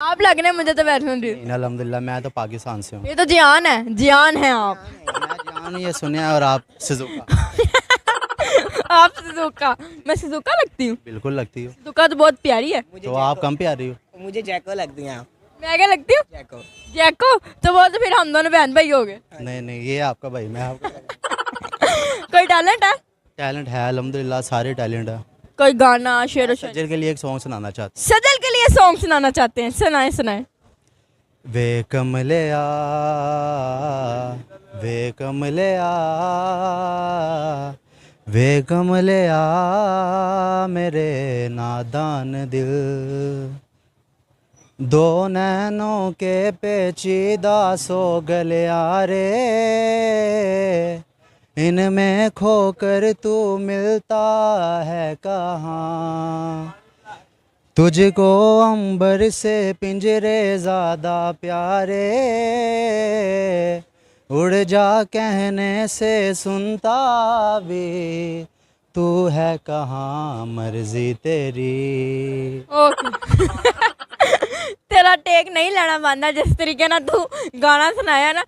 आप लग रहे हैं मुझे तो वैष्णो देवी। नहीं, अल्हम्दुलिल्लाह मैं तो पाकिस्तान से हूँ। ये तो जियान है, जियान है आप। मैं जान ये सुने और आप सुजुका। आप सुजुका, मैं सुजुका लगती हूँ। बिल्कुल लगती हो। सुजुका तो बहुत प्यारी है। तो आप कम प्यारी हो। मुझे जैको लगती हैं आप। मैं क्या लगती हूँ? जैको। जैको। तो वो तो फिर हम दोनों बहन भाई हो गए। नहीं नहीं, ये आपका भाई, मैं आपका। कोई टैलेंट है? टैलेंट है अल्हम्दुलिल्लाह, सारे टैलेंट है। कोई गाना, शेर व शायरी? सज्जर के लिए एक सॉन्ग सुनाना चाहता सजल के लिए सॉन्ग सुनाना चाहते हैं, सुनाए सुनाए। हूँ। वे कमले आ, वे कमले आ, वे कमले आ, मेरे नादान दिल, दो नैनों के पेचीदा सो गलिया रे, इनमें खोकर तू मिलता है कहाँ, तुझको अंबर से पिंजरे ज़्यादा प्यारे, उड़ जा कहने से सुनता भी तू है कहाँ, मर्जी तेरी। ओके। तेरा टेक नहीं लेना बनता, जिस तरीके ना तू गाना सुनाया ना,